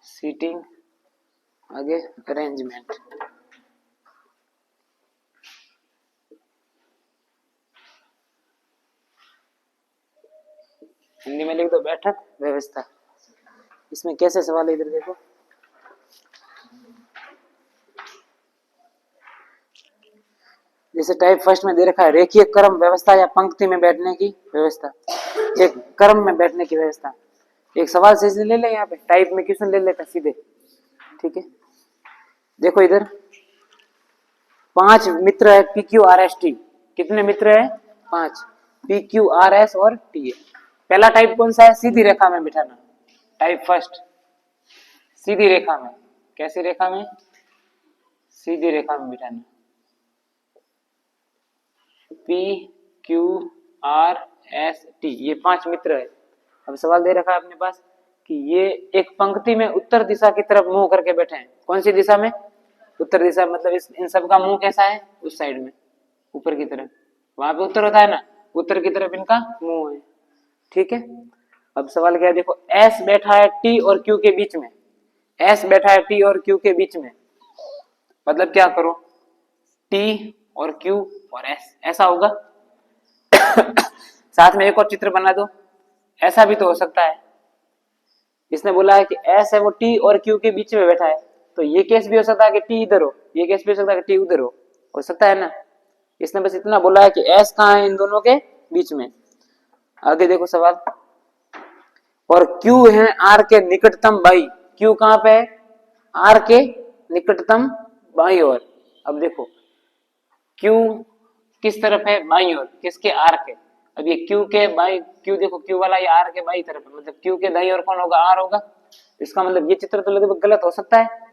Seating, आगे arrangement. Hindi में लिख दो बैठक व्यवस्था। इसमें कैसे सवाल है इधर देखो, जैसे टाइप फर्स्ट में दे रखा है रेखीय क्रम व्यवस्था या पंक्ति में बैठने की व्यवस्था, एक क्रम में बैठने की व्यवस्था। एक सवाल से ले ले, यहाँ पे टाइप में क्वेश्चन ले लेते सीधे, ठीक है। देखो इधर 5 मित्र है P Q R S T. कितने मित्र है? 5, पी क्यू आर एस और टी है। पहला टाइप कौन सा है? सीधी रेखा में बिठाना। टाइप फर्स्ट सीधी रेखा में। कैसी रेखा में? सीधी रेखा में बिठाना। P Q R S T, ये 5 मित्र है। अब सवाल दे रखा है अपने पास कि ये एक पंक्ति में उत्तर दिशा की तरफ मुंह करके बैठे हैं। कौन सी दिशा में? उत्तर दिशा। मतलब इन सब का मुंह कैसा है? उस साइड में, ऊपर की तरफ। वहां पे उत्तर होता है ना, उत्तर की तरफ इनका मुंह है, ठीक है। अब सवाल क्या है देखो, एस बैठा है टी और क्यू के बीच में। एस बैठा है टी और क्यू के बीच में, मतलब क्या करो, टी और क्यू और एस, ऐसा होगा। साथ में एक और चित्र बना दो, ऐसा भी तो हो सकता है। इसने बोला है कि एस है वो टी और क्यू के बीच में बैठा है, तो ये केस भी हो सकता है कि टी इधर हो, ये केस भी हो सकता है कि टी उधर हो सकता है ना। इसने बस इतना बोला है कि एस कहाँ है इन दोनों के बीच में। आगे देखो सवाल, और क्यू है आर के निकटतम बाई। क्यू कहाँ पे है? आर के निकटतम बाई ओर। अब देखो क्यू किस तरफ है? बाई ओर। किसके? आर के। अब ये क्यू के बाई, क्यू देखो क्यू वाला ये आर के बाई तरफ है, मतलब क्यू के दाई ओर कौन होगा? आर होगा। इसका मतलब ये चित्र तो लगभग गलत हो सकता है।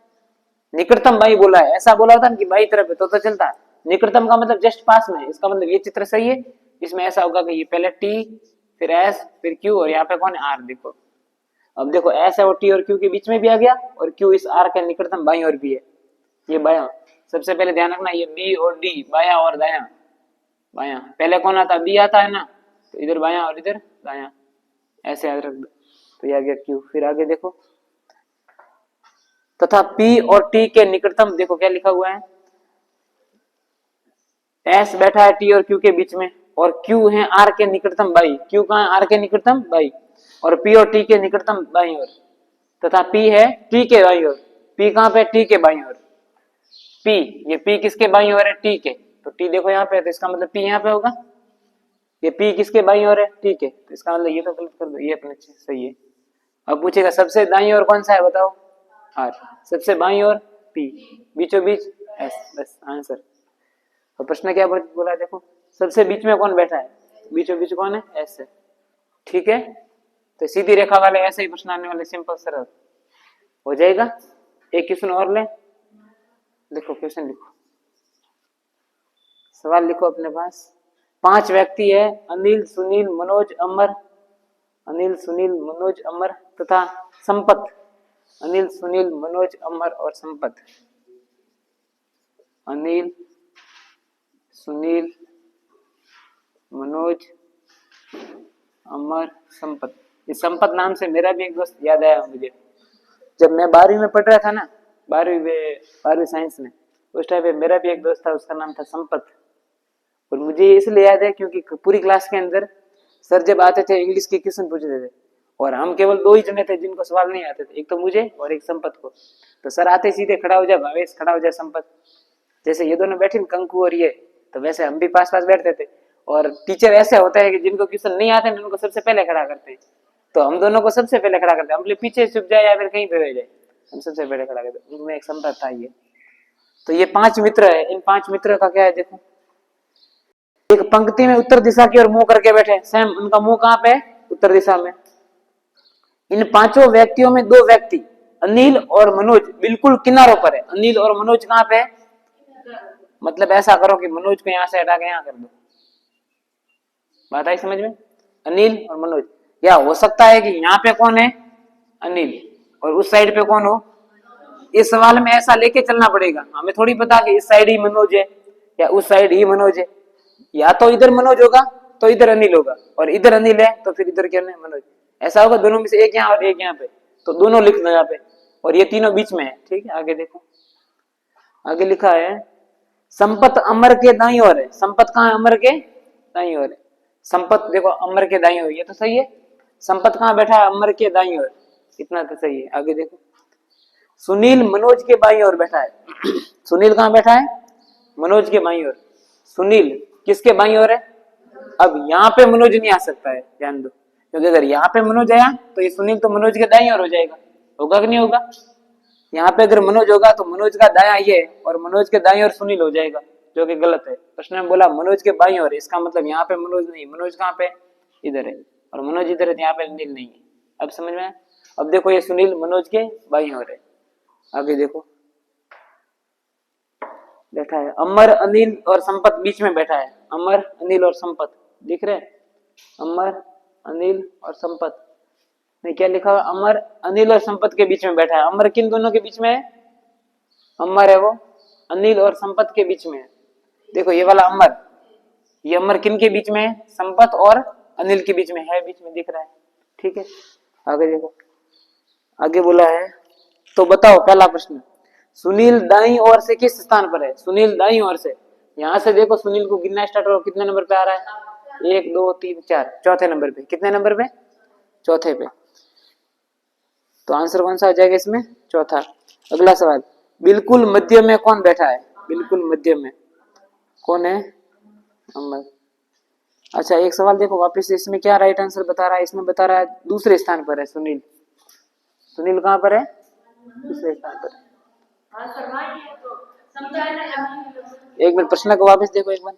निकटतम बाई बोला है, ऐसा बोला होता ना कि बाई तरफ है तो चलता है। निकटतम का मतलब जस्ट पास में है, इसका मतलब ये चित्र सही है। इसमें ऐसा होगा कि ये पहले टी, फिर एस, फिर क्यू, और यहाँ पे कौन है? आर। देखो अब देखो एस है वो टी और क्यू के बीच में भी आ गया, और क्यू इस आर के निकटतम बाई ओर भी है। ये बाया, सबसे पहले ध्यान रखना, ये बी और डी, बाया और दाया। बाया पहले कौन आता? बी आता है ना, तो इधर बाया और इधर दाया, ऐसे याद रख दो। तो ये आ गया क्यू। फिर आगे देखो, तथा पी और टी के निकटतम, देखो क्या लिखा हुआ है, एस बैठा है टी और क्यू के बीच में, और क्यू है आर के निकटतम बाई। क्यू कहाँ है? आर के निकटतम बाई, और पी और टी के निकटतम बाई ओर, तथा पी है टी के बाई ओर। पी कहाँ पे? टी के बाई ओर। पी, ये पी किसके बाई ओर है? टी के। तो टी देखो यहाँ पे, तो इसका मतलब पी यहाँ पे होगा। ये पी किसके बाई ओर है? टी के, तो इसका मतलब ये तो गलत कर दो, ये अपने सही है। अब पूछेगा सबसे दाई ओर कौन सा है बताओ? आर। सबसे बाई ओर पी, बीचों बीच एस, बस आंसर। तो प्रश्न क्या बोला देखो, सबसे बीच में कौन बैठा है? बीचों बीच कौन है? एस है, ठीक है। तो सीधी रेखा वाले ऐसे ही प्रश्न आने वाले, सिंपल सरल हो जाएगा। एक क्वेश्चन और ले, देखो क्वेश्चन लिखो, सवाल लिखो अपने पास। 5 व्यक्ति है, अनिल, सुनील, मनोज, अमर। अनिल, सुनील, मनोज, अमर तथा संपत। अनिल, सुनील, मनोज, अमर और संपत। अनिल, सुनील, मनोज, अमर, संपत। इस संपत नाम से मेरा भी एक दोस्त याद आया मुझे। जब मैं 12वीं में पढ़ रहा था ना, 12वीं साइंस में, उस टाइम पे मेरा भी एक दोस्त था, उसका नाम था संपत। और मुझे इसलिए याद है क्योंकि पूरी क्लास के अंदर सर जब आते थे इंग्लिश के क्वेश्चन पूछते थे, और हम केवल 2 ही जने थे जिनको सवाल नहीं आते थे, एक तो मुझे और एक संपत को। तो सर आते सीधे खड़ा हो जाए भावेश, खड़ा हो जाए संपत। जैसे ये दोनों बैठे कंकु और ये, तो वैसे हम भी पास पास बैठते थे। और टीचर ऐसे होता है कि जिनको क्वेश्चन नहीं आते हैं उनको सबसे पहले खड़ा करते हैं, तो हम दोनों को सबसे पहले खड़ा करते हैं। हम पीछे छुप जाए या फिर कहीं पे रह जाए, हम सबसे पहले खड़ा करते हैं। उनमें एक संपत था ये। तो ये 5 मित्र है, इन 5 मित्रों का क्या है देखो, एक पंक्ति में उत्तर दिशा की ओर मुंह करके बैठे, सेम उनका मुंह कहाँ पे है? उत्तर दिशा में। इन 5 व्यक्तियों में 2 व्यक्ति अनिल और मनोज बिल्कुल किनारों पर है। अनिल और मनोज कहाँ पे है? मतलब ऐसा करो कि मनोज को यहां से हटा के यहां कर दो। बात आई समझ में? अनिल और मनोज, या हो सकता है कि यहाँ पे कौन है? अनिल, और उस साइड पे कौन हो? इस सवाल में ऐसा लेके चलना पड़ेगा, हमें थोड़ी पता कि इस साइड ही मनोज है या उस साइड ही मनोज है। या तो इधर मनोज होगा तो इधर अनिल होगा, और इधर अनिल है तो फिर इधर क्या है? मनोज। ऐसा होगा दोनों में से एक यहाँ और एक यहाँ पे, तो दोनों लिख दो यहाँ पे, और ये तीनों बीच में है। ठीक है, आगे देखो, आगे लिखा है संपत अमर के दाईं ओर है। संपत कहाँ है? अमर के दाईं ओर है। संपत देखो अमर के दाईं ओर, ये तो सही है। संपत कहाँ बैठा है? अमर के दाईं ओर, इतना तो सही है। आगे देखो, सुनील मनोज के बाईं ओर बैठा है। सुनील कहाँ बैठा है? मनोज के बाईं ओर। सुनील किसके बाईं ओर है? अब यहाँ पे मनोज नहीं आ सकता है, ध्यान दो, क्योंकि अगर यहाँ पे मनोज आया तो ये सुनील तो मनोज के दाईं ओर हो जाएगा, होगा कि नहीं होगा? यहाँ पे अगर मनोज होगा तो मनोज का दायां ये और मनोज के दाईं ओर सुनील हो जाएगा, जो कि गलत है। प्रश्न में बोला मनोज के बाईं ओर, इसका मतलब यहाँ पे मनोज नहीं, मनोज कहाँ पे? इधर है, और मनोज इधर है, यहाँ पे अनिल नहीं है। अब समझ में आया? अब देखो ये सुनील मनोज के बाईं ओर है। आगे देखो, बैठा है अमर, अनिल और संपत बीच में बैठा है। अमर, अनिल और संपत दिख रहे हैं? अमर, अनिल और संपत में क्या लिखा हुआ? अमर, अनिल और संपत के बीच में बैठा है। अमर किन दोनों के बीच में है? अमर है वो, अनिल और संपत के बीच में है। देखो ये वाला अमर, ये अमर किन के बीच में है? संपत और अनिल के बीच में है, बीच में दिख रहा है। ठीक है, आगे देखो, आगे बोला है तो बताओ पहला प्रश्न, सुनील दाईं ओर से किस स्थान पर है? सुनील दाईं ओर से, यहां से देखो सुनील को गिनना स्टार्ट करो, कितने नंबर पे आ रहा है? 1 2 3 4, चौथे नंबर पे। कितने नंबर पे? चौथे पे। तो आंसर कौन सा हो जाएगा इसमें? चौथा। अगला सवाल, बिल्कुल मध्य में कौन बैठा है? बिल्कुल मध्य में कौन है? अमर। अच्छा एक सवाल देखो वापस, इसमें क्या राइट आंसर बता रहा है? इसमें बता रहा है दूसरे स्थान पर है सुनील। सुनील कहाँ पर है? दूसरे स्थान पर। एक मिनट, प्रश्न को वापस देखो एक बार।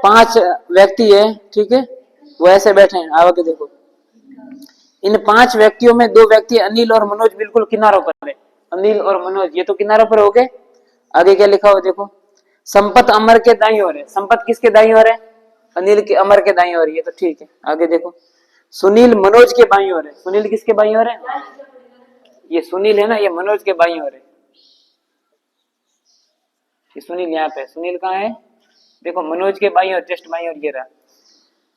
5 व्यक्ति है, ठीक है, वो ऐसे बैठे हैं। आगे देखो, इन 5 व्यक्तियों में 2 व्यक्ति अनिल और मनोज बिल्कुल किनारों पर है। अनिल और मनोज ये तो किनारों पर हो गए। आगे क्या लिखा हुआ देखो, संपत अमर के दाईं ओर है। संपत किसके दाईं ओर है? अनिल के, अमर के दाईं ओर, ये तो ठीक है। आगे देखो, सुनील मनोज के बाईं ओर है। सुनील किसके बाईं ओर है? ये सुनील है ना, ये मनोज के बाईं ओर है। ये सुनील यहाँ पे, सुनील कहाँ है? देखो मनोज के बाईं ओर, जस्ट बाईं ओर ये रहा।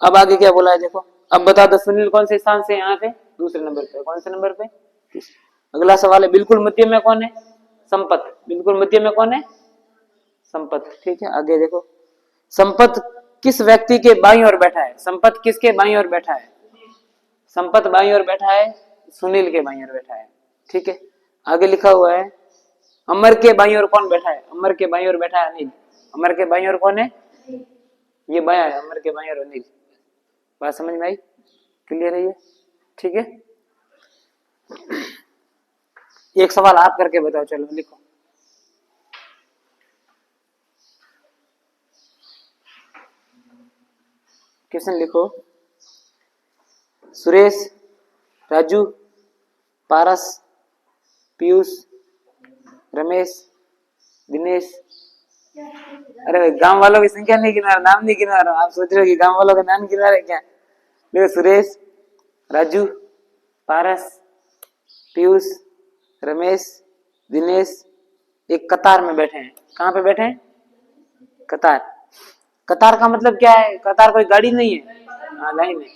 अब आगे क्या बोला है देखो, अब बता दो सुनील कौन से स्थान से यहाँ पे? दूसरे नंबर पे। कौन से नंबर पे? अगला सवाल है, बिल्कुल मध्य में कौन है? संपत। बिल्कुल मध्य में कौन है? संपत। ठीक है, आगे देखो, संपत किस व्यक्ति के बाईं ओर बैठा है? संपत किसके बाईं ओर बैठा है? संपत बाईं ओर बैठा है, सुनील के बाईं ओर बैठा है। ठीक है, आगे लिखा हुआ है, अमर के बाईं ओर कौन बैठा है? अमर के बाईं ओर बैठा है अनिल। अमर के बाईं ओर कौन है? ये बायां है, अमर के बाईं ओर अनिल। बात समझ में आई? क्लियर है ये? ठीक है, एक सवाल आप करके बताओ, चलो लिखो। क्वेश्चन लिखो, सुरेश, राजू, पारस, पीयूष, रमेश, दिनेश। अरे गांव वालों की संख्या नहीं गिना रहा, नाम नहीं गिना रहा। आप सोच रहे हो कि गांव वालों का नाम गिना रहे क्या? देखो सुरेश, राजू, पारस, पीयूष, रमेश, दिनेश एक कतार में बैठे हैं। कहाँ पे बैठे हैं? कतार। कतार का मतलब क्या है? कतार कोई गाड़ी नहीं है, हाँ लाइन है।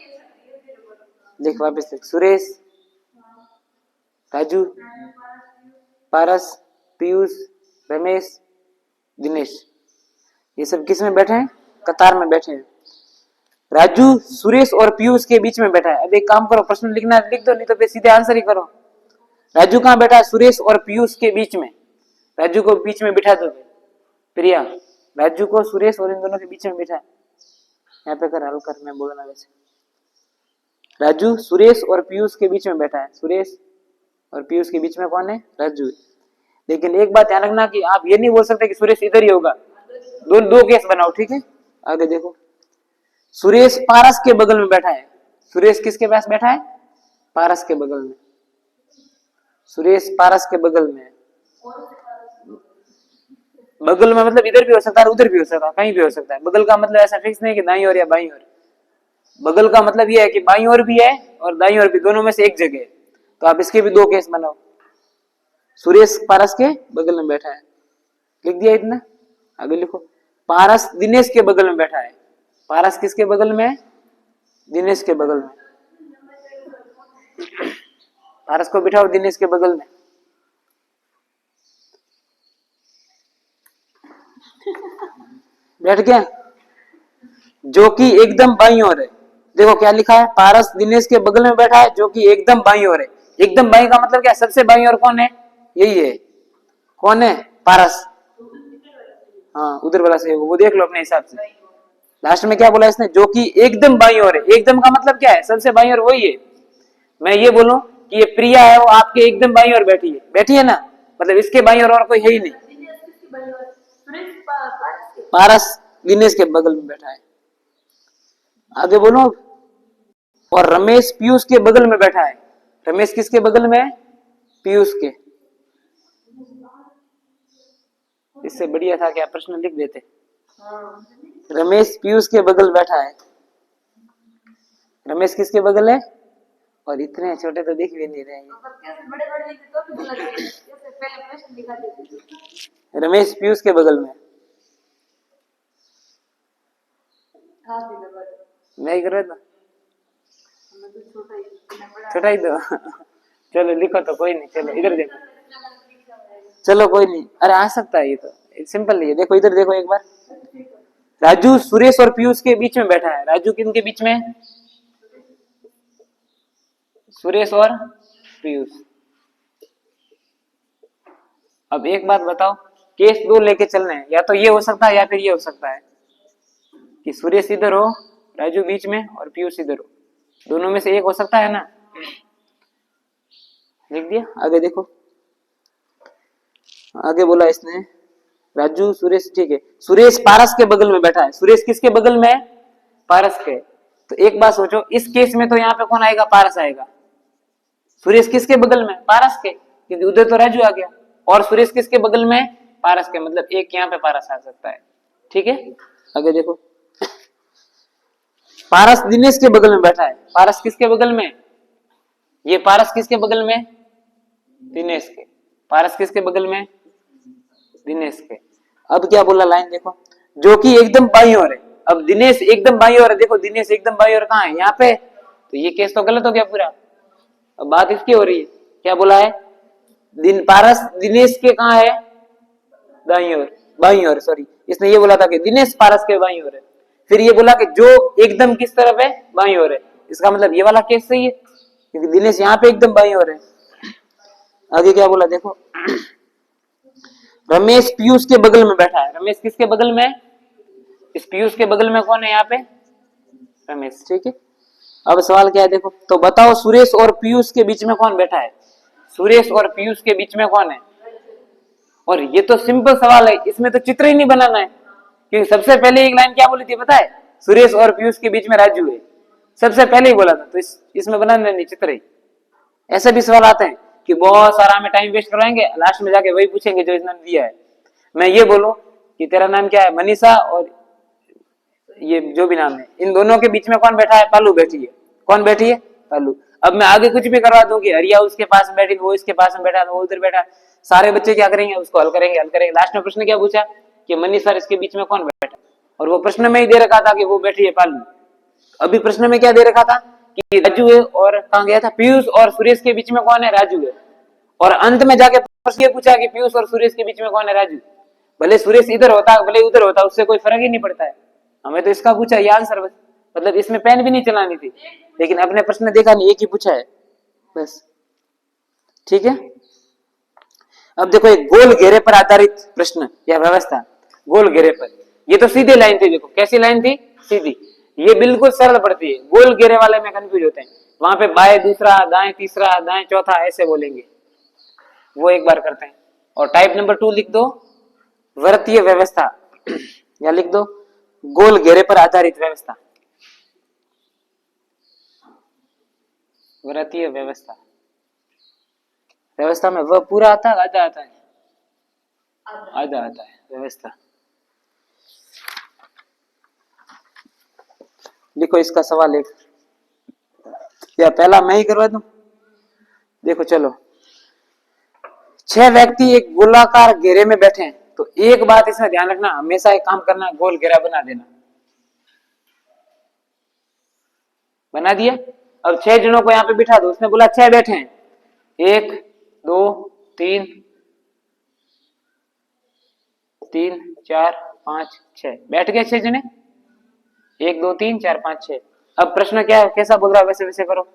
देख वापस देख, सुरेश, राजू, पारस, पीयूष, रमेश, दिनेश, ये सब किस में बैठे हैं? कतार में बैठे हैं। राजू सुरेश और पीयूष के बीच में बैठा है। अब एक काम करो, प्रश्न लिखना लिख दो, नहीं तो फिर सीधे आंसर ही करो। राजू कहाँ बैठा है? सुरेश और पीयूष के बीच में। राजू को बीच में बिठा दो प्रिया, राजू को सुरेश और इन दोनों के बीच में बिठा। यहाँ पे कर हल कर, मैं बोलना वैसे। राजू सुरेश और पीयूष के बीच में बैठा है। सुरेश और पीयूष के बीच में कौन है? राजू। लेकिन एक बात ध्यान रखना कि आप ये नहीं बोल सकते कि सुरेश इधर ही होगा। दो केस बनाओ, ठीक है। आगे देखो, सुरेश पारस के बगल में बैठा है। सुरेश किसके पास बैठा है? पारस के बगल में। सुरेश पारस के बगल में। बगल में मतलब इधर भी हो सकता है, उधर भी हो सकता है, कहीं भी हो सकता है। बगल का मतलब ऐसा फिक्स नहीं कि दाईं ओर या बाईं ओर। बगल का मतलब यह है कि बाईं ओर भी है और दाईं ओर भी, दोनों में से एक जगह है। तो आप इसके भी 2 केस बनाओ। सुरेश पारस के बगल में बैठा है, लिख दिया इतना। आगे लिखो, पारस दिनेश के बगल में बैठा है। पारस किसके बगल में है? दिनेश के बगल में। पारस को बिठाओ दिनेश के बगल में। बैठ गया, जो कि एकदम बाईं ओर है। देखो क्या लिखा है, पारस दिनेश के बगल में बैठा है जो कि एकदम बाईं ओर है। एकदम बाईं का मतलब क्या, सबसे बाईं ओर कौन है, यही है। कौन है, पारस। हाँ उधर वाला सही, वो देख लो अपने हिसाब से। लास्ट में क्या बोला इसने, जो कि एकदम बाईं ओर है। एकदम का मतलब क्या है, सबसे बाईं ओर वही है। मैं ये बोलूं कि ये प्रिया है, वो आपके एकदम बाईं ओर बैठी है ना, मतलब इसके बाईं ओर और कोई है ही नहीं। पारस दिनेश के बगल में बैठा है। आगे बोलो। और रमेश पीयूष के बगल में बैठा है। रमेश किसके बगल में है, पीयूष के। इससे बढ़िया था क्या प्रश्न लिख देते। रमेश पीयूष के बगल बैठा है। रमेश किसके बगल है, और इतने छोटे तो दिख भी नहीं रहे। रमेश पीयूष के बगल में। नहीं कर रहे था, छोटा ही तो। चलो लिखो तो कोई नहीं, चलो इधर देखो। चलो कोई नहीं, अरे आ सकता है ये तो, सिंपल है। देखो इधर देखो एक बार, राजू सुरेश और पीयूष के बीच में बैठा है। राजू किन के बीच में, सुरेश और पीयूष। अब एक बात बताओ, केस दो लेके चलने हैं, या तो ये हो सकता है या फिर ये हो सकता है कि सुरेश इधर हो, राजू बीच में और पीयूष इधर हो। दोनों में से एक हो सकता है ना। लिख दिया, आगे देखो। आगे बोला इसने, राजू सुरेश, ठीक है। सुरेश पारस के बगल में बैठा है। सुरेश किसके बगल में है, पारस के। तो एक बात सोचो, इस केस में तो यहाँ पे कौन आएगा, पारस आएगा। सुरेश किसके बगल में, पारस के, क्योंकि उधर तो राजू आ गया। और सुरेश किसके बगल में, पारस के, मतलब एक यहाँ पे पारस आ सकता है। ठीक है, आगे देखो। पारस दिनेश के बगल में बैठा है। पारस किसके बगल में, ये पारस किसके बगल में, दिनेश के। पारस किसके बगल में, दिनेश के। अब क्या बोला लाइन देखो, जो कि एकदम बाईं ओर है। अब दिनेश एकदम बाईं ओर है, देखो दिनेश एकदम बाईं ओर कहाँ है, यहाँ पे। तो ये केस तो गलत हो गया पूरा। अब बात इसकी हो रही है, क्या बोला है, पारस दिनेश के कहाँ है, दाईं ओर, बाईं ओर, सॉरी। इसने ये बोला था कि दिनेश पारस के बाईं ओर है। फिर ये बोला कि जो एकदम किस तरफ है, बाईं ओर है। इसका मतलब ये वाला केस सही है, क्योंकि दिनेश यहाँ पे एकदम बाईं ओर है। आगे क्या बोला देखो, रमेश पीयूष के बगल में बैठा है। रमेश किसके बगल में, इस पीयूष के बगल में कौन है यहाँ पे, रमेश। ठीक है, अब सवाल क्या है देखो, तो बताओ सुरेश और पीयूष के बीच में कौन बैठा है। सुरेश और पीयूष के बीच में कौन है, और ये तो सिंपल सवाल है, इसमें तो चित्र ही नहीं बनाना है। क्योंकि सबसे पहले एक लाइन क्या बोली थी पता है, सुरेश और पीयूष के बीच में राजू है, सबसे पहले ही बोला था। तो इसमें बनाना नहीं, चित्र ही। ऐसे भी सवाल आते हैं कि बहुत सारा हमें टाइम वेस्ट करवाएंगे, लास्ट में जाके वही पूछेंगे जो इन्होंने दिया है। मैं ये बोलूं कि तेरा नाम क्या है, मनीषा, और ये जो भी नाम है, इन दोनों के बीच में कौन बैठा है, पालू बैठी है। कौन बैठी है, पालू। अब मैं आगे कुछ भी करवा दूं कि हरिया उसके पास में बैठी, वो इसके पास में बैठा, वो उधर बैठा, सारे बच्चे क्या करेंगे, उसको हल करेंगे। लास्ट में प्रश्न क्या पूछा कि मनीषा इसके बीच में कौन बैठा, और वो प्रश्न में ही दे रखा था कि वो बैठी है पालू। अभी प्रश्न में क्या दे रखा था कि राजू है, और कहाँ गया था, पीयूष और सुरेश के बीच में कौन है, राजू है। और अंत में जाके प्रश्न ये पूछा कि पीयूष और सुरेश के बीच में कौन है, राजू। भले सुरेश इधर होता, भले उधर होता, उससे कोई फर्क ही नहीं पड़ता है। हमें तो इसका पूछा, ये आंसर बस, मतलब इसमें पेन भी नहीं चलानी थी, लेकिन अपने प्रश्न देखा नहीं, एक ही पूछा है बस। ठीक है, अब देखो एक गोल घेरे पर आधारित प्रश्न या व्यवस्था। गोल घेरे पर, ये तो सीधी लाइन थी, देखो कैसी लाइन थी, सीधी। ये बिल्कुल सरल पड़ती है, गोल घेरे वाले में कंफ्यूज होते हैं। वहां पे बाएं दूसरा, दाएं तीसरा, दाएं चौथा ऐसे बोलेंगे, वो एक बार करते हैं। और टाइप नंबर 2 लिख दो, वृत्तीय व्यवस्था, या लिख दो गोल घेरे पर आधारित व्यवस्था। वृत्तीय व्यवस्था, व्यवस्था में वह पूरा आता है, आधा आता है, आधा आता है व्यवस्था। लिखो इसका सवाल एक, या पहला मैं ही करवा दूं। देखो चलो, 6 व्यक्ति एक गोलाकार घेरे में बैठे हैं, तो एक बात इसमें ध्यान रखना, हमेशा एक काम करना, गोल घेरा बना देना। बना दिया। अब 6 जनों को यहाँ पे बिठा दो, उसने बोला 6 बैठे हैं, 1 2 3 3 4 5 6 बैठ गए 6 जने। 1 2 3 4 5 6। अब प्रश्न क्या है, कैसा बोल रहा है वैसे वैसे करो।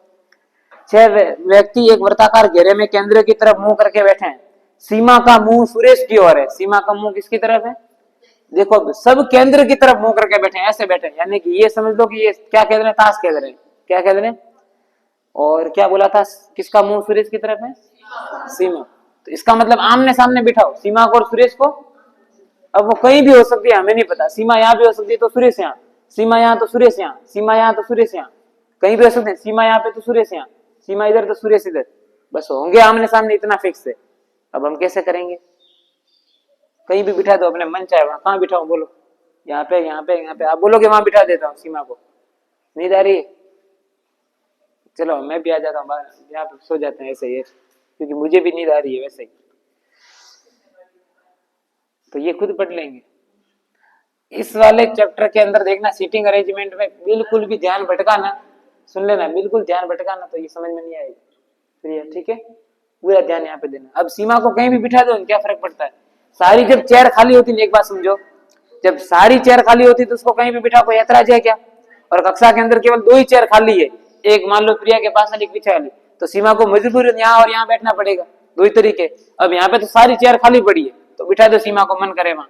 6 व्यक्ति एक वृत्ताकार घेरे में केंद्र की तरफ मुंह करके बैठे हैं। सीमा का मुंह सुरेश की ओर है। सीमा का मुंह किसकी तरफ है? देखो सब केंद्र की तरफ मुंह करके बैठे हैं, ऐसे बैठे हैं, यानी कि ये समझ लो कि ये क्या कह रहे हैं, ताश कह रहे हैं। क्या कह रहे हैं? और क्या बोला था, किसका मुंह सुरेश की तरफ है? सीमा। तो इसका मतलब आमने सामने बिठाओ सीमा को और सुरेश को। अब वो कहीं भी हो सकती है, हमें नहीं पता। सीमा यहाँ भी हो सकती है तो सुरेश यहाँ, सीमा यहाँ तो सुरेश यहाँ, सीमा यहाँ तो सुरेश यहाँ, कहीं भी हो सकते हैं। सीमा यहाँ पे तो सुरेश यहाँ, सीमा इधर तो सुरेश इधर, बस होंगे आमने सामने, इतना फिक्स है। अब हम कैसे करेंगे? कहीं भी बिठा दो, अपने मन चाहे वहां। कहाँ बिठाऊं बोलो? यहाँ पे, यहाँ पे, यहाँ पे। आप बोलोगे वहां बिठा देता हूँ सीमा को, नींद आ रही है? चलो मैं भी आ जाता हूँ, यहाँ पे सो जाते हैं ऐसे ही, क्योंकि मुझे भी नींद आ रही है वैसे ही। तो ये खुद पढ़ लेंगे। इस वाले चैप्टर के अंदर देखना, सीटिंग अरेंजमेंट में बिल्कुल भी ध्यान भटका ना, सुन लेना, बिल्कुल ध्यान भटका ना तो ये समझ में नहीं आएगा फिर ये, ठीक है? पूरा ध्यान यहाँ पे देना। अब सीमा को कहीं भी बिठा दो, क्या फर्क पड़ता है? सारी जब चेयर खाली होती है, एक बात समझो, जब सारी चेयर खाली होती तो उसको कहीं भी बिठा, कोई ऐतराज है क्या? और कक्षा के अंदर केवल 2 ही चेयर खाली है, एक मान लो प्रिया के पास वाली, पीछे वाली, तो सीमा को मजबूर यहाँ और यहाँ बैठना पड़ेगा, 2 ही तरीके। अब यहाँ पे तो सारी चेयर खाली पड़ी है, तो बिठा दो सीमा को, मन करे वहां।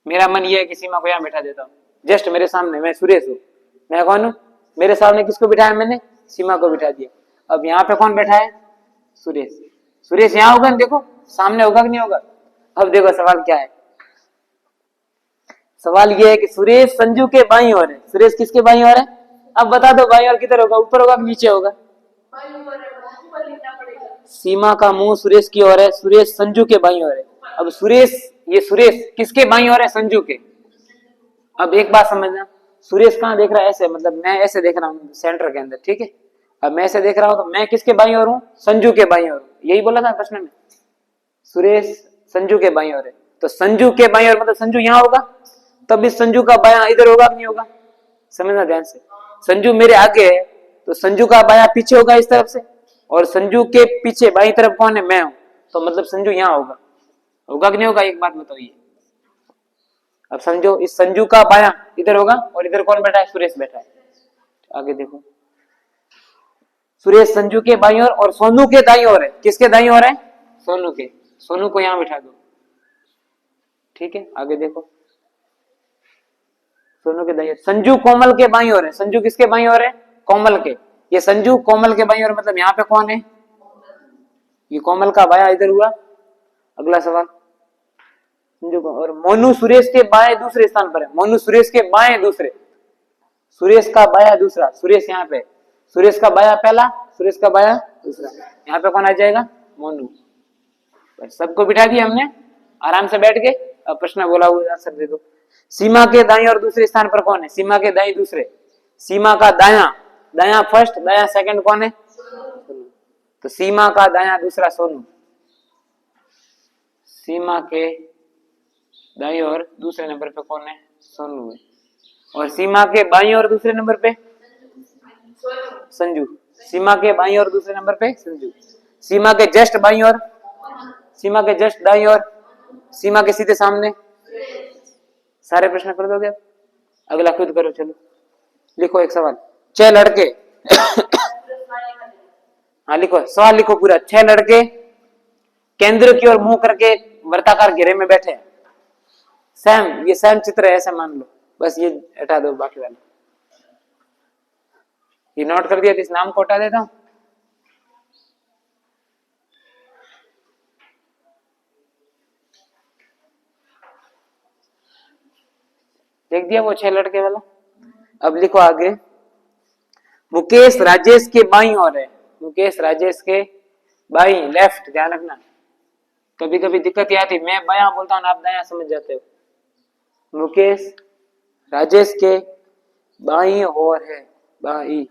मेरा मन ये है कि सीमा को यहाँ बैठा देता हूँ, जस्ट मेरे सामने, मैं सुरेश हूँ। मैं कौन हूँ? मेरे सामने किसको बिठाया मैंने? सीमा को बिठा दिया। अब यहाँ पे कौन बैठा है? सुरेश। सुरेश यहाँ होगा, देखो सामने होगा कि नहीं होगा? अब देखो सवाल क्या है। सवाल ये है कि सुरेश संजू के बाईं ओर है। सुरेश किसके बाईं ओर है? अब बता दो बाईं ओर किधर होगा, ऊपर होगा कि नीचे होगा? सीमा का मुंह सुरेश की ओर है, सुरेश संजू के बाईं ओर है। अब सुरेश, ये सुरेश किसके बाईं ओर है? संजू के। अब एक बात समझना, सुरेश कहाँ देख रहा है? ऐसे, मतलब मैं ऐसे देख रहा हूँ सेंटर के अंदर, ठीक है? अब मैं ऐसे देख रहा हूँ तो मैं किसके बाईं ओर हूँ? संजू के बाईं ओर। यही बोला था प्रश्न में, सुरेश संजू के बाईं ओर है। तो संजू के बाईं ओर मतलब संजू यहाँ होगा, तब भी संजू का बायां इधर होगा कि नहीं होगा? समझना ध्यान से। संजू मेरे आगे है तो संजू का बायां पीछे होगा इस तरफ से, और संजू के पीछे बाईं तरफ कौन है? मैं हूं, तो मतलब संजू यहाँ होगा। होगा कि नहीं होगा? एक बात बताइए। अब समझो, इस संजू का बायां इधर होगा और इधर कौन बैठा है? सुरेश बैठा है। आगे देखो, सुरेश संजू के बाईं ओर और सोनू के दाईं ओर है। किसके दाईं ओर है? सोनू के। सोनू को यहां बिठा दो, ठीक है? आगे देखो, सोनू के दाईं ओर। संजू कोमल के बाईं ओर है। संजू किसके बाईं ओर है? कोमल के। ये संजू कोमल के बाईं ओर, मतलब यहाँ पे कौन है? ये कोमल का बायां इधर हुआ। अगला सवाल, संजू को, और मोनू सुरेश के बाएं दूसरे स्थान पर है। मोनू सुरेश के बाएं दूसरे, सुरेश का बायां दूसरा, सुरेश यहाँ पे, सुरेश का बायां पहला, सुरेश का बायां दूसरा। यहाँ पे कौन आ जाएगा? मोनू। सबको बिठा दिया हमने, आराम से बैठ के। अब प्रश्न बोला हुआ आंसर दे दो। सीमा के दाएं और दूसरे स्थान पर कौन है? सीमा के दाएं दूसरे। सीमा का दायां, दायां फर्स्ट, दायां सेकंड कौन है? तो सीमा का दायां दूसरा सोनू। सीमा के दाईं और दूसरे नंबर पे कौन है? सोनू है। और सीमा के बाईं और दूसरे नंबर पे संजू। सीमा के बाईं और दूसरे नंबर पे संजू। सीमा के जस्ट बाईं और, सीमा के जस्ट दाईं और, सीमा के सीधे सामने। सारे प्रश्न कर दोगे? अगला खुद करो, चलो लिखो एक सवाल। 6 लड़के हाँ लिखो, सवाल लिखो पूरा। 6 लड़के केंद्र की ओर मुंह करके वृत्ताकार घेरे में बैठे हैं। सैम, ये सैम चित्र है ऐसे मान लो, बस ये हटा दो, बाकी वाले ये नोट कर दिया, तो इस नाम को हटा देता हूं। देख दिया वो 6 लड़के वाला। अब लिखो आगे, मुकेश राजेश के बाईं ओर है। मुकेश राजेश के बाईं, लेफ्ट, ध्यान रखना। कभी कभी दिक्कत ये आती, मैं बायां बोलता हूं, आप दायां समझ जाते हो। मुकेश राजेश के बाईं ओर है। बाईं,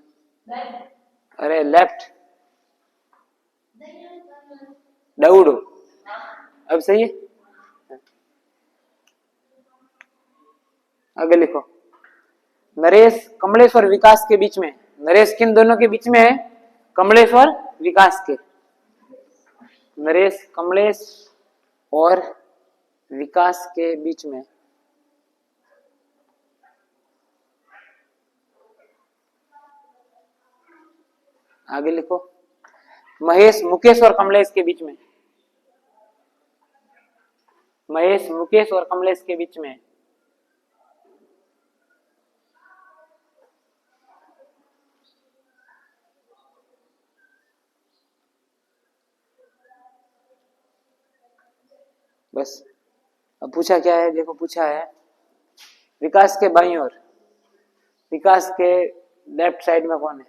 अरे लेफ्ट, दौड़ो। अब सही है? आगे लिखो, नरेश कमलेश और विकास के बीच में। नरेश किन दोनों के बीच में है? कमलेश और विकास के। नरेश कमलेश और विकास के बीच में। आगे लिखो, महेश मुकेश और कमलेश के बीच में। महेश मुकेश और कमलेश के बीच में। बस अब पूछा क्या है, देखो पूछा है विकास के बाईं ओर, विकास के लेफ्ट साइड में कौन है?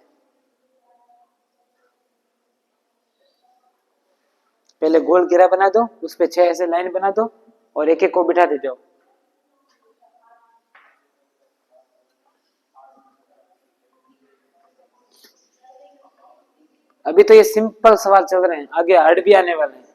पहले गोल घेरा बना दो, उस पे 6 ऐसे लाइन बना दो और एक एक को बिठा दे जाओ। अभी तो ये सिंपल सवाल चल रहे हैं, आगे हार्ड भी आने वाले हैं।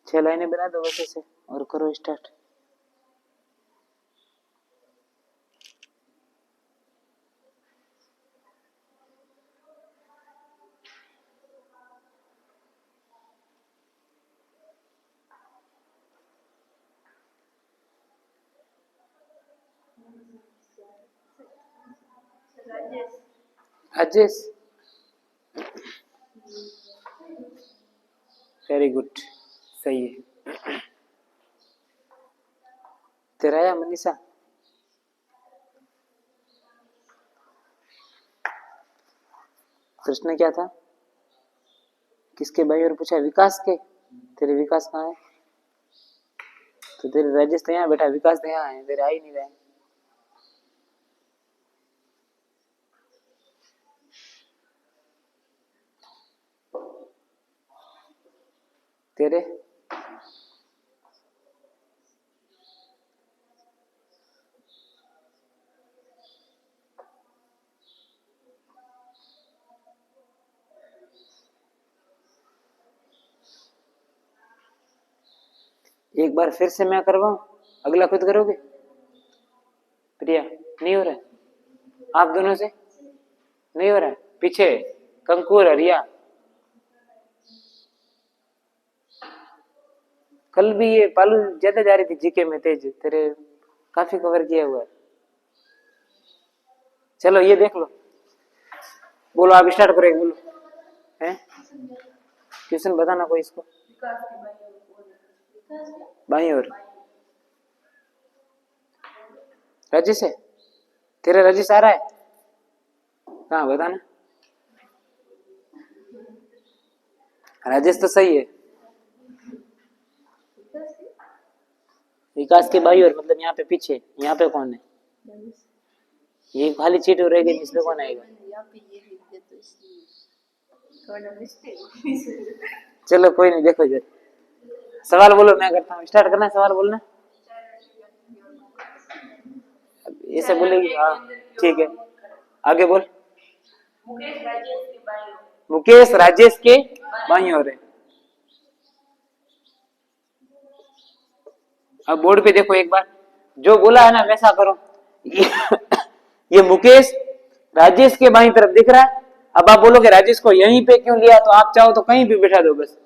छह लाइनें बना दो वैसे से और करो स्टार्ट। राजेश, वेरी गुड, सही है। तेरा या मनीषा? प्रश्न क्या था, किसके भाई और पूछा? विकास के। तेरे विकास कहाँ है? तो तेरे राजेश तो यहाँ बैठा, विकास तो यहाँ है, तेरे आ ही नहीं रहे। तेरे एक बार फिर से मैं करवाऊं, अगला खुद करोगे? प्रिया नहीं हो रहा है, आप दोनों से नहीं हो रहा है। पीछे कंकुर हरिया, कल भी ये पालू ज्यादा जा रही थी जीके में तेज, तेरे काफी कवर किया हुआ है। चलो ये देख लो, बोलो आप स्टार्ट करो, बोलो है ट्यूशन बताना कोई इसको। बाई और राजेश है, तेरा राजेश आ रहा है कहाँ बताना। राजेश तो सही है, विकास के बाई और मतलब यहाँ पे पीछे, यहाँ पे कौन है? ये खाली चीट हो रहेगी, इसमें कौन आएगा? चलो कोई नहीं, देखो इधर सवाल बोलो, मैं करता हूँ। स्टार्ट करना, सवाल बोलना ऐसे बोलेगी। हाँ ठीक है, आगे बोल। मुकेश राजेश के बाई और है। अब बोर्ड पे देखो एक बार, जो बोला है ना वैसा करो। ये मुकेश राजेश के बाईं तरफ दिख रहा है। अब आप बोलोगे राजेश को यहीं पे क्यों लिया, तो आप चाहो तो कहीं भी बिठा दो। बस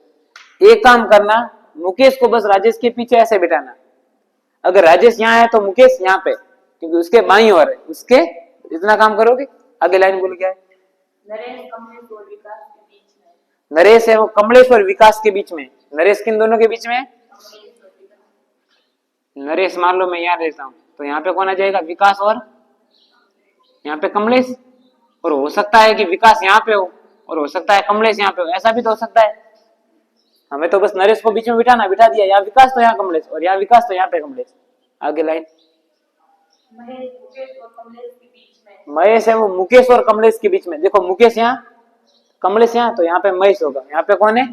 एक काम करना, मुकेश को बस राजेश के पीछे ऐसे बिठाना। अगर राजेश यहाँ है तो मुकेश यहाँ पे, क्योंकि उसके बाईं ओर है, उसके इतना काम करोगे। आगे लाइन बोलो क्या है? नरेश कमलेश और विकास के बीच में। नरेश है वो कमलेश और विकास के बीच में। नरेश किन दोनों के बीच में? नरेश मान लो मैं यहाँ रहता हूँ, तो यहाँ पे कौन आ जाएगा? विकास और यहाँ पे कमलेश। और हो सकता है कि विकास यहाँ पे हो और हो सकता है कमलेश यहाँ पे हो, ऐसा भी तो हो सकता है। हमें तो बस नरेश को बीच में बिठाना, बिठा दिया। यहाँ विकास तो यहाँ कमलेश, और यहाँ विकास तो यहाँ पे कमलेश। आगे लाइन। महेश है वो मुकेश और कमलेश के बीच में। देखो मुकेश यहाँ कमलेश यहाँ, तो यहाँ पे महेश होगा, यहाँ पे कौन है,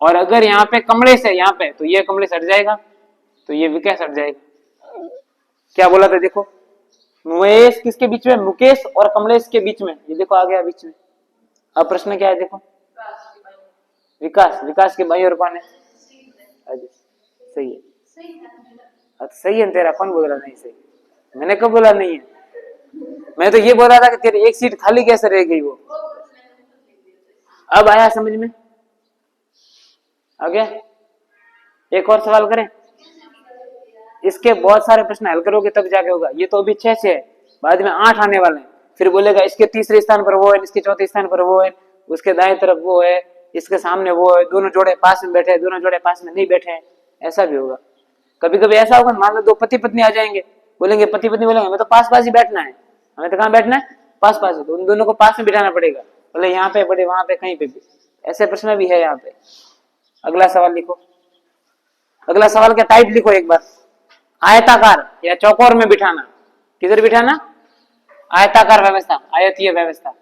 और अगर यहाँ पे कमलेश है यहाँ पे, तो ये कमलेश हट जाएगा, तो ये विकास हट जाएगा। क्या बोला था देखो, महेश किसके बीच में, मुकेश और कमलेश के बीच में, ये देखो आ गया बीच में। अब प्रश्न क्या है देखो, विकास, विकास के भाई और कौन है, अजय। सही है, सही है तेरा, कौन बोल रहा नहीं सही, मैंने कब बोला नहीं है, मैं तो ये बोल रहा था कि तेरी एक सीट खाली कैसे रह गई वो। अब आया समझ में, आ गया। एक और सवाल करें, इसके बहुत सारे प्रश्न हल करोगे तब जाके होगा। ये तो अभी 6 से है, बाद में 8 आने वाले हैं, फिर बोलेगा इसके तीसरे स्थान पर वो है, इसके चौथे स्थान पर वो है, उसके दाएं तरफ वो है, इसके सामने वो है, दोनों जोड़े पास में बैठे हैं, दोनों जोड़े पास में नहीं बैठे हैं, ऐसा भी होगा। कभी कभी ऐसा होगा, मान लो 2 पति पत्नी आ जाएंगे, बोलेंगे पति पत्नी बोलेंगे हमें तो पास पास ही बैठना है, हमें तो कहाँ बैठना है, पास पास, तो उन दोनों को पास में बिठाना पड़ेगा, बोले यहाँ पे बड़े वहां पे कहीं पे भी, ऐसे प्रश्न भी है यहाँ पे। अगला सवाल लिखो, अगला सवाल का टाइप लिखो एक बार, आयताकार या चौकोर में बिठाना, किधर बिठाना, आयताकार व्यवस्था, आयतीय व्यवस्था।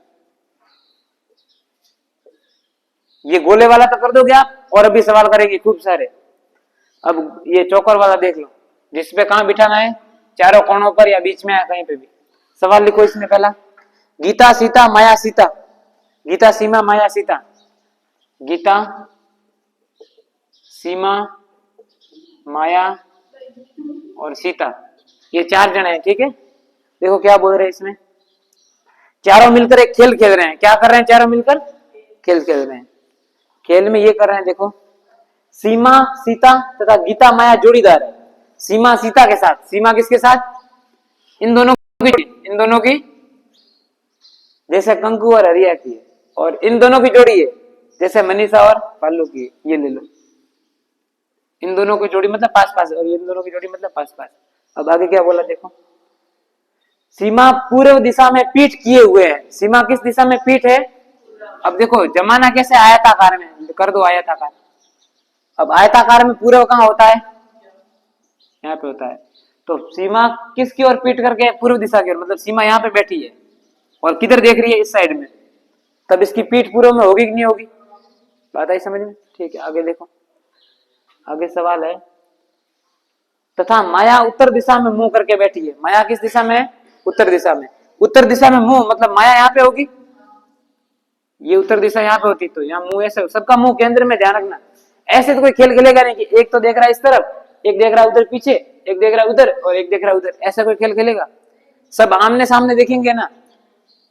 ये गोले वाला तो कर दोगे आप, और अभी सवाल करेंगे खूब सारे। अब ये चौकोर वाला देख लो, जिसपे कहां बिठाना है, चारों कोनों पर या बीच में है, कहीं पे भी। सवाल लिखो इसमें पहला, गीता सीता माया सीता, गीता सीमा माया सीता, गीता सीमा माया और सीता, ये 4 जने हैं, ठीक है। देखो क्या बोल रहे हैं इसमें, चारों मिलकर एक खेल खेल रहे हैं, क्या कर रहे हैं, चारों मिलकर खेल खेल रहे हैं। खेल में ये कर रहे हैं देखो, सीमा सीता तथा गीता माया जोड़ीदार है, सीमा सीता के साथ, सीमा किसके साथ, इन दोनों की जैसे कंकु और हरिया की है, और इन दोनों की जोड़ी है जैसे मनीषा और पालू की, ये ले लो। इन दोनों की जोड़ी मतलब पास पास, और इन दोनों की जोड़ी मतलब पास पास। अब आगे क्या बोला देखो, सीमा पूर्व दिशा में पीठ किए हुए है, सीमा किस दिशा में पीठ है। अब देखो जमाना कैसे, आयताकार में कर दो, आयताकार। अब आयताकार में पूर्व कहाँ होता है, यहाँ पे होता है, तो सीमा किसकी ओर पीठ करके, पूर्व दिशा की ओर, मतलब सीमा यहाँ पे बैठी है और किधर देख रही है, इस साइड में, तब इसकी पीठ पूर्व में होगी कि नहीं होगी, बात आई समझ में, ठीक है। आगे देखो, आगे सवाल है, तथा माया उत्तर दिशा में मुंह करके बैठी है, माया किस दिशा में है, उत्तर दिशा में, उत्तर दिशा में मुंह मतलब माया यहाँ पे होगी, ये उत्तर दिशा यहाँ पे होती, तो यहाँ मुंह ऐसे, सबका मुंह केंद्र में, ध्यान रखना। ऐसे तो कोई खेल खेलेगा नहीं कि एक तो देख रहा है इस तरफ, एक देख रहा है उधर पीछे, एक देख रहा है उधर और एक देख रहा है उधर, ऐसा कोई खेल खेलेगा, सब आमने सामने देखेंगे ना,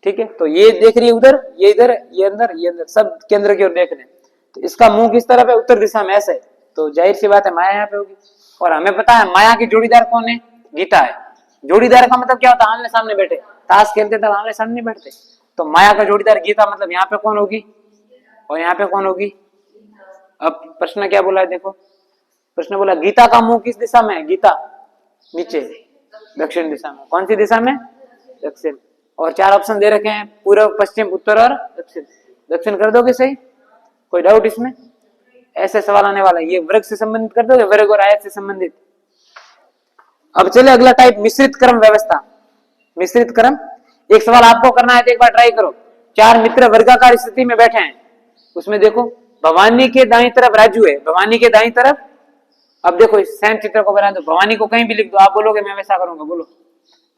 ठीक है। तो ये देख रही है उधर, ये इधर, ये अंदर, ये अंदर, सब केंद्र की ओर देख रहे हैं, तो इसका मुंह किस तरफ है, उत्तर दिशा में, ऐसे, तो जाहिर सी बात है माया यहाँ पे होगी। और हमें पता है माया की जोड़ीदार कौन है, गीता है। जोड़ीदार का मतलब क्या होता है, आमने सामने बैठे, ताश खेलते तब आमने सामने बैठते, तो माया का जोड़ीदार गीता, मतलब यहाँ पे कौन होगी और यहाँ पे कौन होगी। अब प्रश्न क्या बोला है देखो, प्रश्न बोला गीता का मुंह किस दिशा में है, गीता नीचे दक्षिण दिशा में, कौन सी दिशा में, दक्षिण। और 4 ऑप्शन दे रखे हैं, पूर्व पश्चिम उत्तर और दक्षिण, दक्षिण कर दोगे सही, कोई डाउट इसमें, ऐसे सवाल आने वाला है। ये वर्ग से संबंधित कर दोगे, वर्ग और आयत से संबंधित। अब चले अगला टाइप, मिश्रित क्रम व्यवस्था, मिश्रित क्रम। एक सवाल आपको करना है तो एक बार ट्राई करो, 4 मित्र वर्गाकार स्थिति में बैठे हैं, उसमें देखो भवानी के दाईं तरफ राजू है, भवानी के दाईं तरफ, अब देखो इस सेम चित्र को बना दो, भवानी को कहीं भी लिख दो, आप बोलोगे मैं वैसा करूंगा, बोलो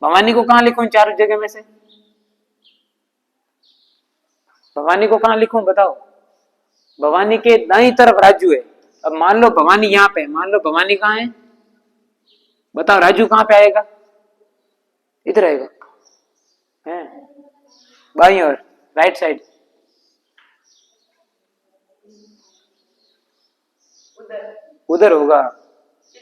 भवानी को कहां लिखूं, 4 जगह में से भवानी को कहां लिखूं बताओ, भवानी के दाईं तरफ राजू है। अब मान लो भवानी यहाँ पे, मान लो भवानी कहाँ है, बताओ राजू कहाँ पे आएगा, इधर आएगा, है बाईं ओर, राइट साइड, उधर होगा,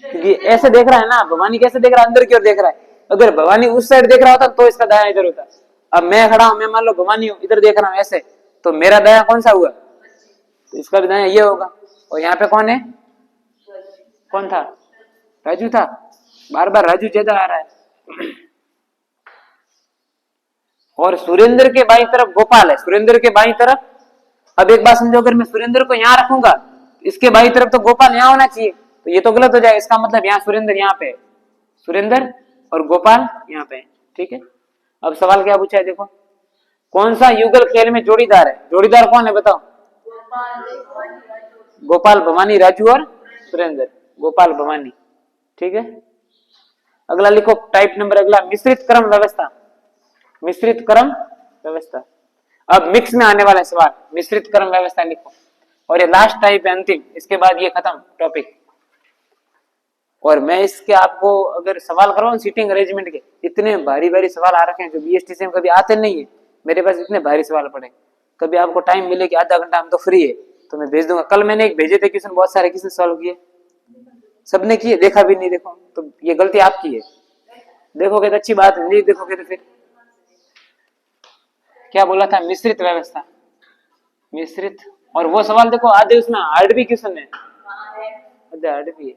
क्योंकि ऐसे देख रहा है ना, भवानी कैसे देख रहा है, अंदर की ओर देख रहा है, अगर भवानी उस साइड देख रहा होता तो इसका दाया इधर होता। अब मैं खड़ा हूं, मैं मान लो भवानी हूं, इधर देख रहा हूं ऐसे, तो मेरा दाया कौन सा हुआ, तो इसका भी दाया ये होगा। और यहाँ पे कौन है, कौन था, राजू था, बार बार राजू ज्यादा आ रहा है। और सुरेंद्र के बाईं तरफ गोपाल है, सुरेंद्र के बाईं तरफ, अब एक बात समझो, अगर मैं सुरेंद्र को यहाँ रखूंगा, इसके बाईं तरफ तो गोपाल यहाँ होना चाहिए, तो ये तो गलत हो जाएगा, इसका मतलब यहाँ सुरेंद्र यहाँ पे, सुरेंद्र और गोपाल यहाँ पे, ठीक है। अब सवाल क्या पूछा है देखो, कौन सा युगल खेल में जोड़ीदार है? जोड़ीदार कौन है बताओ? गोपाल, भवानी, राजू और सुरेंद्र। गोपाल, भवानी। ठीक है, अगला लिखो टाइप नंबर अगला, मिश्रित क्रम व्यवस्था। मिश्रित क्रम व्यवस्था। अब मिक्स में आने वाला सवाल, मिश्रित क्रम व्यवस्था लिखो, और ये लास्ट टाइप है, अंतिम, इसके बाद ये खत्म टॉपिक। और मैं इसके आपको अगर सवाल करवाऊं सीटिंग अरेंजमेंट के, इतने भारी भारी सवाल आ रखे हैं जो बीएसटी में कभी आते नहीं है मेरे पास, इतने भारी सवाल पड़े। कभी आपको टाइम मिले कि आधा घंटा हम तो फ्री है तो मैं भेज दूंगा। कल मैंने एक भेजे थे क्वेश्चन, बहुत सारे, किसने सॉल्व किए? सबने किए, देखा भी नहीं। देखो तो ये गलती आपकी है, देखोगे तो अच्छी बात है, नहीं देखोगे तो फिर क्या बोला था? मिश्रित व्यवस्था, मिश्रित। और वो सवाल देखो आधे उसमें हार्ड भी क्वेश्चन है, आधे हार्ड भी है।